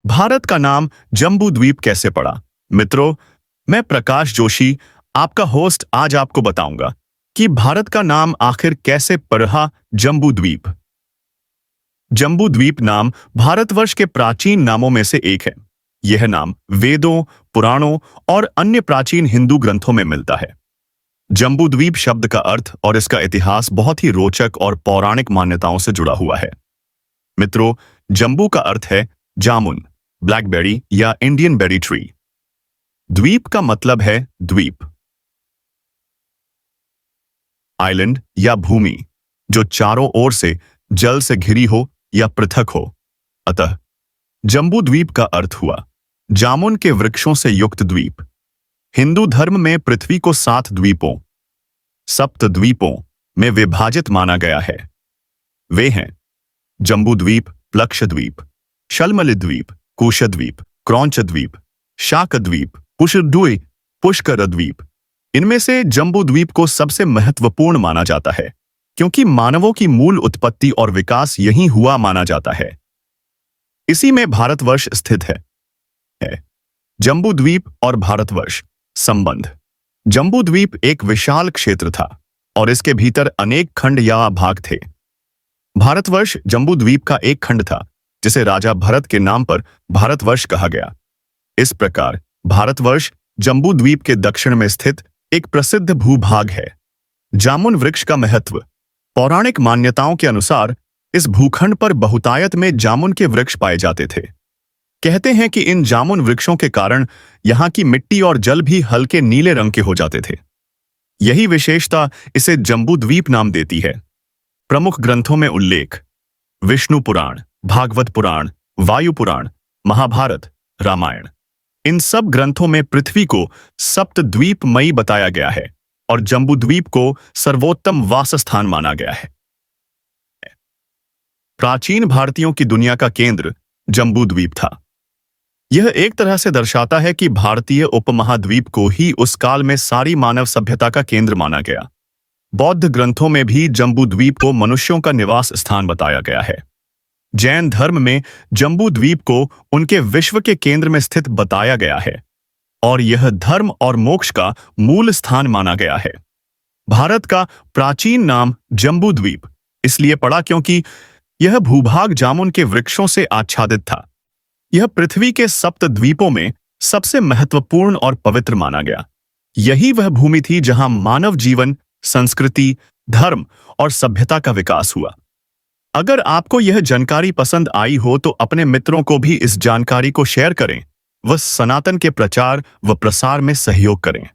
भारत का नाम जम्बू द्वीप कैसे पड़ा? मित्रों, मैं प्रकाश जोशी, आपका होस्ट, आज आपको बताऊंगा कि भारत का नाम आखिर कैसे पड़ा जम्बू द्वीप। जम्बू द्वीप नाम भारतवर्ष के प्राचीन नामों में से एक है। यह नाम वेदों, पुराणों और अन्य प्राचीन हिंदू ग्रंथों में मिलता है। जम्बू द्वीप शब्द का अर्थ और इसका इतिहास बहुत ही रोचक और पौराणिक मान्यताओं से जुड़ा हुआ है। मित्रों, जम्बू का अर्थ है जामुन, ब्लैकबेरी या इंडियन बेरी ट्री। द्वीप का मतलब है द्वीप, आइलैंड या भूमि जो चारों ओर से जल से घिरी हो या पृथक हो। अतः जम्बू द्वीप का अर्थ हुआ जामुन के वृक्षों से युक्त द्वीप। हिंदू धर्म में पृथ्वी को 7 द्वीपों, सप्त द्वीपों में विभाजित माना गया है। वे हैं जम्बू द्वीप, लक्षद्वीप, शलमली द्वीप, कुशद्वीप, क्रौंच द्वीप, शाक द्वीप, पुष्करद्वीप, पुष्कर द्वीप। इनमें से जम्बू द्वीप को सबसे महत्वपूर्ण माना जाता है क्योंकि मानवों की मूल उत्पत्ति और विकास यहीं हुआ माना जाता है। इसी में भारतवर्ष स्थित है। जम्बू द्वीप और भारतवर्ष संबंध। जम्बू द्वीप एक विशाल क्षेत्र था और इसके भीतर अनेक खंड या भाग थे। भारतवर्ष जम्बू द्वीप का एक खंड था जिसे राजा भरत के नाम पर भारतवर्ष कहा गया। इस प्रकार भारतवर्ष जम्बू द्वीप के दक्षिण में स्थित एक प्रसिद्ध भूभाग है। जामुन वृक्ष का महत्व। पौराणिक मान्यताओं के अनुसार इस भूखंड पर बहुतायत में जामुन के वृक्ष पाए जाते थे। कहते हैं कि इन जामुन वृक्षों के कारण यहाँ की मिट्टी और जल भी हल्के नीले रंग के हो जाते थे। यही विशेषता इसे जम्बू द्वीप नाम देती है। प्रमुख ग्रंथों में उल्लेख: विष्णु पुराण, भागवत पुराण, वायु पुराण, महाभारत, रामायण। इन सब ग्रंथों में पृथ्वी को सप्तद्वीपमयी बताया गया है और जम्बू द्वीप को सर्वोत्तम वासस्थान माना गया है। प्राचीन भारतीयों की दुनिया का केंद्र जम्बू द्वीप था। यह एक तरह से दर्शाता है कि भारतीय उपमहाद्वीप को ही उस काल में सारी मानव सभ्यता का केंद्र माना गया। बौद्ध ग्रंथों में भी जम्बू द्वीप को मनुष्यों का निवास स्थान बताया गया है। जैन धर्म में जम्बू द्वीप को उनके विश्व के केंद्र में स्थित बताया गया है और यह धर्म और मोक्ष का मूल स्थान माना गया है। भारत का प्राचीन नाम जम्बू द्वीप इसलिए पड़ा क्योंकि यह भूभाग जामुन के वृक्षों से आच्छादित था। यह पृथ्वी के सप्त द्वीपों में सबसे महत्वपूर्ण और पवित्र माना गया। यही वह भूमि थी जहां मानव जीवन, संस्कृति, धर्म और सभ्यता का विकास हुआ। अगर आपको यह जानकारी पसंद आई हो तो अपने मित्रों को भी इस जानकारी को शेयर करें व सनातन के प्रचार व प्रसार में सहयोग करें।